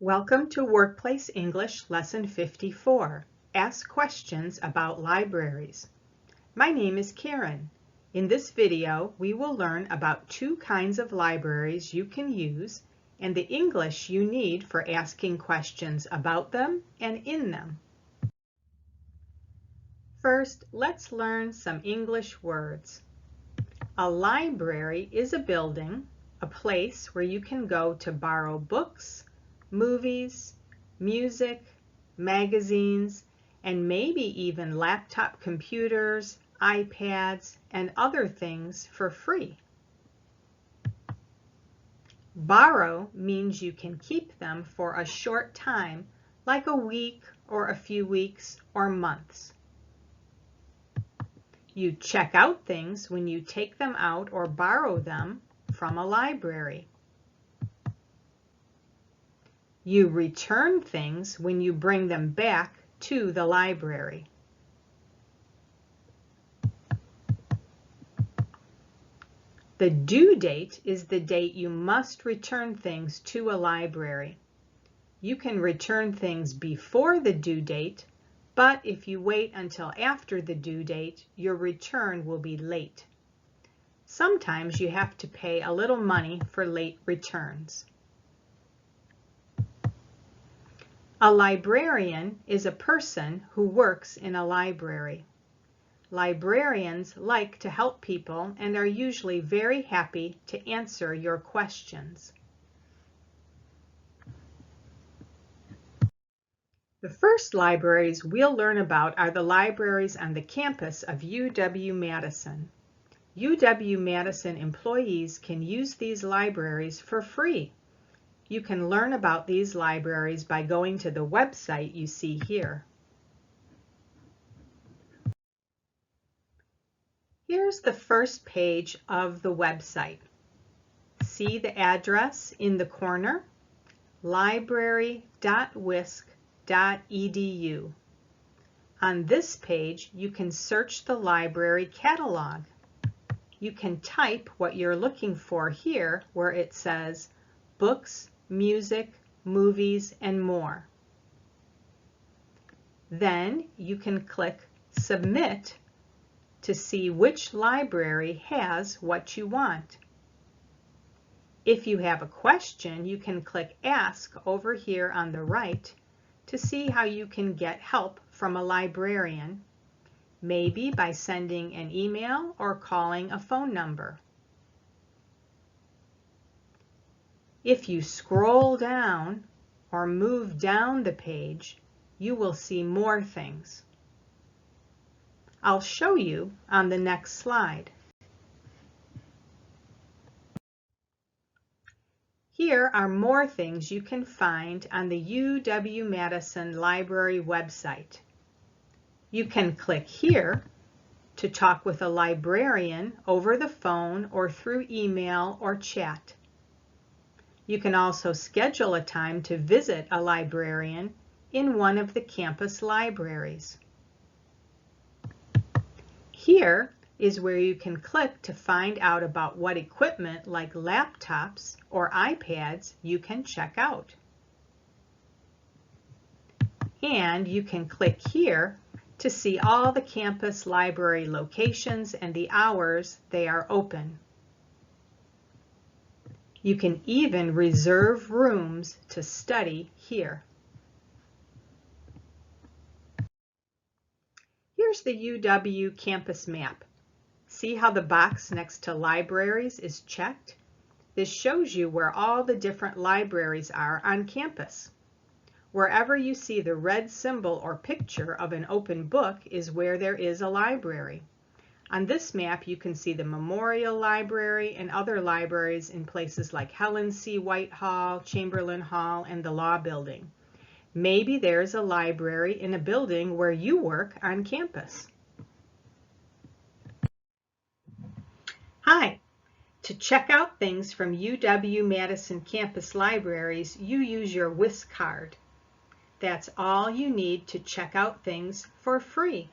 Welcome to Workplace English Lesson 54. Ask questions about libraries. My name is Karen. In this video, we will learn about two kinds of libraries you can use and the English you need for asking questions about them and in them. First, let's learn some English words. A library is a building, a place where you can go to borrow books, movies, music, magazines, and maybe even laptop computers, iPads, and other things for free. Borrow means you can keep them for a short time, like a week or a few weeks or months. You check out things when you take them out or borrow them from a library. You return things when you bring them back to the library. The due date is the date you must return things to a library. You can return things before the due date, but if you wait until after the due date, your return will be late. Sometimes you have to pay a little money for late returns. A librarian is a person who works in a library. Librarians like to help people and are usually very happy to answer your questions. The first libraries we'll learn about are the libraries on the campus of UW-Madison. UW-Madison employees can use these libraries for free. You can learn about these libraries by going to the website you see here. Here's the first page of the website. See the address in the corner? library.wisc.edu. On this page, you can search the library catalog. You can type what you're looking for here where it says books, music, movies, and more. Then you can click Submit to see which library has what you want. If you have a question, you can click Ask over here on the right to see how you can get help from a librarian, maybe by sending an email or calling a phone number. If you scroll down or move down the page, you will see more things. I'll show you on the next slide. Here are more things you can find on the UW-Madison Library website. You can click here to talk with a librarian over the phone or through email or chat. You can also schedule a time to visit a librarian in one of the campus libraries. Here is where you can click to find out about what equipment like laptops or iPads you can check out. And you can click here to see all the campus library locations and the hours they are open. You can even reserve rooms to study here. Here's the UW campus map. See how the box next to libraries is checked? This shows you where all the different libraries are on campus. Wherever you see the red symbol or picture of an open book is where there is a library. On this map, you can see the Memorial Library and other libraries in places like Helen C. White Hall, Chamberlain Hall, and the Law Building. Maybe there's a library in a building where you work on campus. Hi! To check out things from UW-Madison campus libraries, you use your WISC card. That's all you need to check out things for free.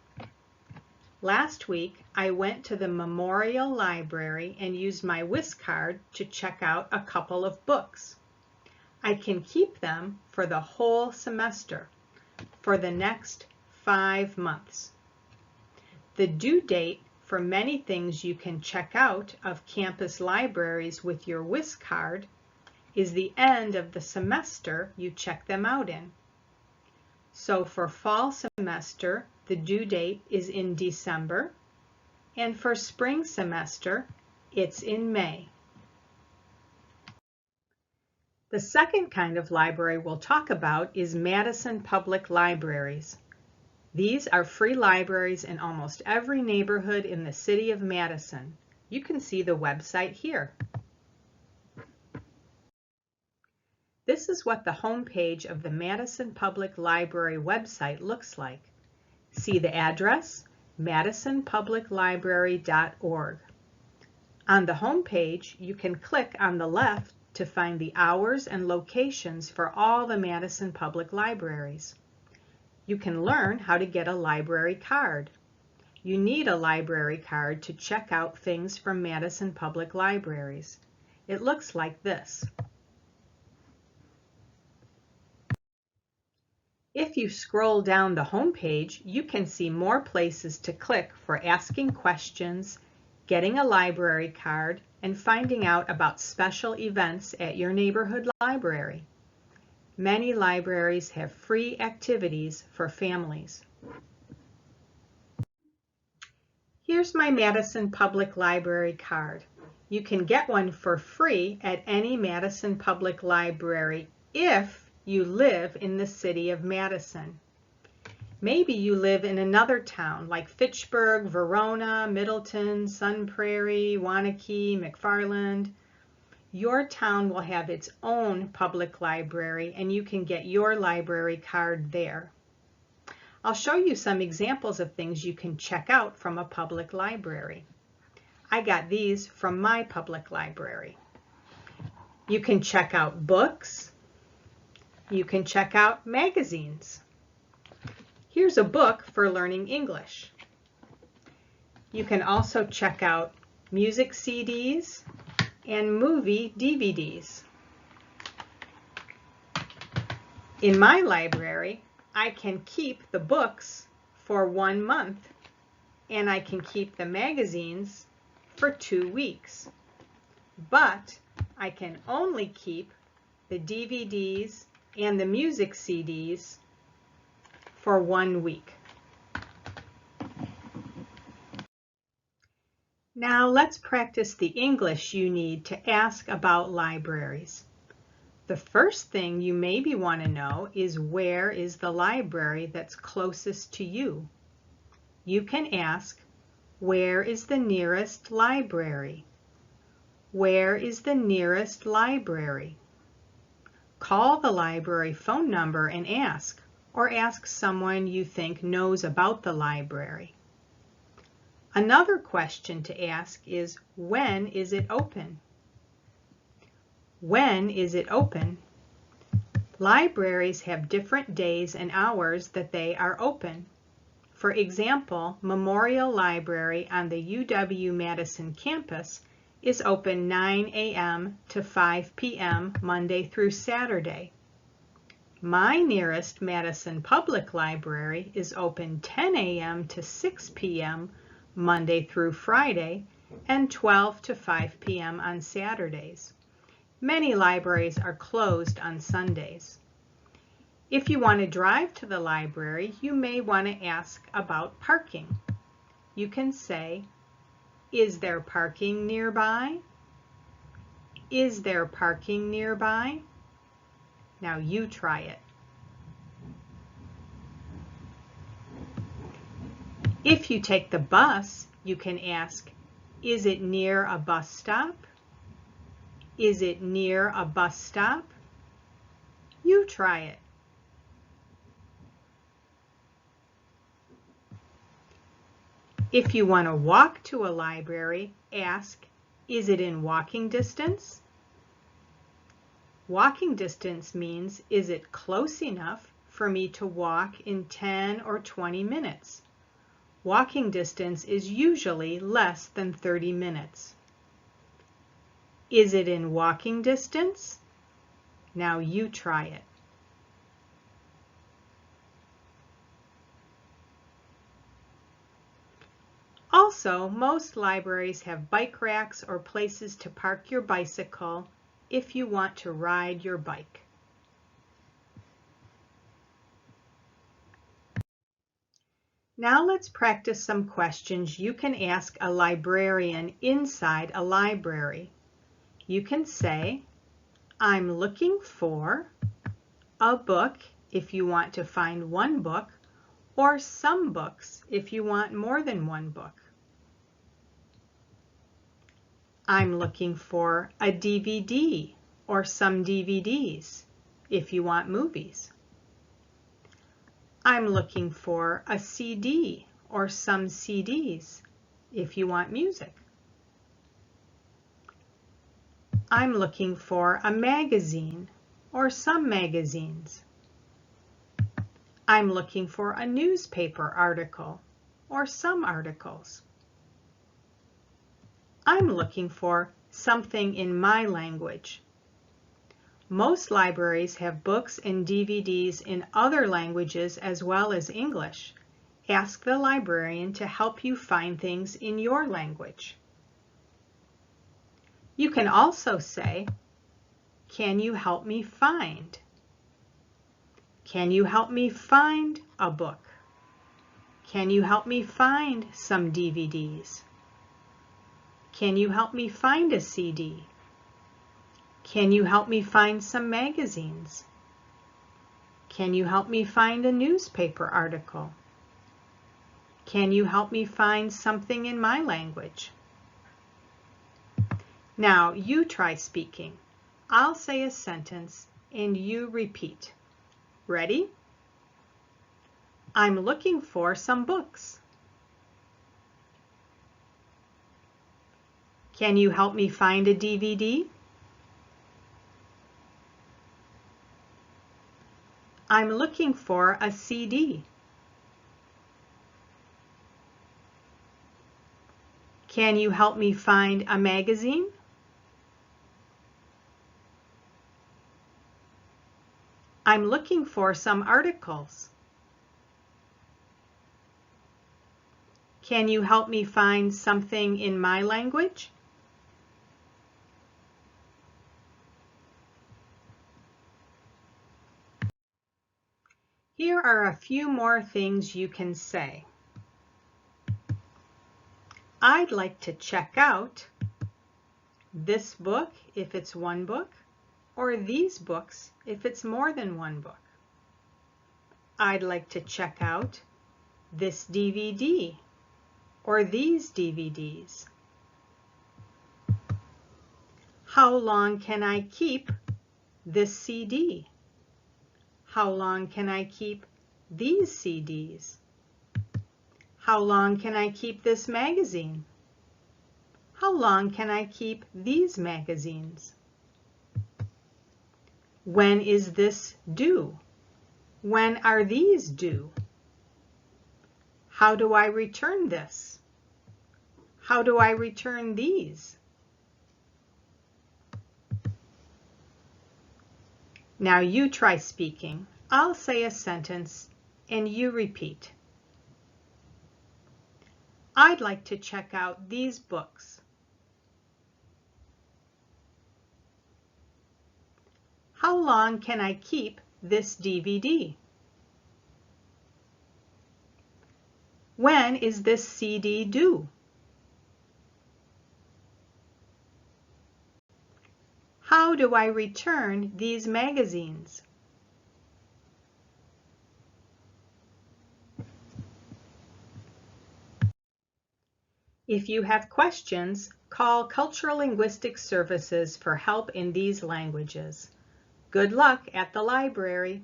Last week, I went to the Memorial Library and used my WISC card to check out a couple of books. I can keep them for the whole semester, for the next 5 months. The due date for many things you can check out of campus libraries with your WIS card is the end of the semester you check them out in. So for fall semester, the due date is in December, and for spring semester, it's in May. The second kind of library we'll talk about is Madison Public Libraries. These are free libraries in almost every neighborhood in the city of Madison. You can see the website here. This is what the homepage of the Madison Public Library website looks like. See the address, madisonpubliclibrary.org. On the homepage, you can click on the left to find the hours and locations for all the Madison Public Libraries. You can learn how to get a library card. You need a library card to check out things from Madison Public Libraries. It looks like this. If you scroll down the home page, you can see more places to click for asking questions, getting a library card, and finding out about special events at your neighborhood library. Many libraries have free activities for families. Here's my Madison Public Library card. You can get one for free at any Madison Public Library if you live in the city of Madison. Maybe you live in another town like Fitchburg, Verona, Middleton, Sun Prairie, Waunakee, McFarland. Your town will have its own public library and you can get your library card there. I'll show you some examples of things you can check out from a public library. I got these from my public library. You can check out books. You can check out magazines. Here's a book for learning English. You can also check out music CDs and movie DVDs. In my library, I can keep the books for 1 month and I can keep the magazines for 2 weeks. But I can only keep the DVDs and the music CDs for 1 week. Now let's practice the English you need to ask about libraries. The first thing you maybe want to know is where is the library that's closest to you? You can ask, where is the nearest library? Where is the nearest library? Call the library phone number and ask, or ask someone you think knows about the library. Another question to ask is, when is it open? When is it open? Libraries have different days and hours that they are open. For example, Memorial Library on the UW-Madison campus is open 9 a.m. to 5 p.m. Monday through Saturday. My nearest Madison Public Library is open 10 a.m. to 6 p.m. Monday through Friday, and 12 to 5 p.m. on Saturdays. Many libraries are closed on Sundays. If you want to drive to the library, you may want to ask about parking. You can say, is there parking nearby? Is there parking nearby? Now you try it. If you take the bus, you can ask, is it near a bus stop? Is it near a bus stop? You try it. If you want to walk to a library, ask, is it in walking distance? Walking distance means, is it close enough for me to walk in 10 or 20 minutes? Walking distance is usually less than 30 minutes. Is it in walking distance? Now you try it. Also, most libraries have bike racks or places to park your bicycle if you want to ride your bike. Now let's practice some questions you can ask a librarian inside a library. You can say, I'm looking for a book if you want to find one book, or some books if you want more than one book. I'm looking for a DVD or some DVDs if you want movies. I'm looking for a CD or some CDs if you want music. I'm looking for a magazine or some magazines. I'm looking for a newspaper article or some articles. I'm looking for something in my language. Most libraries have books and DVDs in other languages as well as English. Ask the librarian to help you find things in your language. You can also say, can you help me find? Can you help me find a book? Can you help me find some DVDs? Can you help me find a CD? Can you help me find some magazines? Can you help me find a newspaper article? Can you help me find something in my language? Now you try speaking. I'll say a sentence and you repeat. Ready? I'm looking for some books. Can you help me find a DVD? I'm looking for a CD. Can you help me find a magazine? I'm looking for some articles. Can you help me find something in my language? Here are a few more things you can say. I'd like to check out this book if it's one book, or these books if it's more than one book. I'd like to check out this DVD or these DVDs. How long can I keep this CD? How long can I keep these CDs? How long can I keep this magazine? How long can I keep these magazines? When is this due? When are these due? How do I return this? How do I return these? Now you try speaking. I'll say a sentence and you repeat. I'd like to check out these books. How long can I keep this DVD? When is this CD due? How do I return these magazines? If you have questions, call Cultural Linguistic Services for help in these languages. Good luck at the library.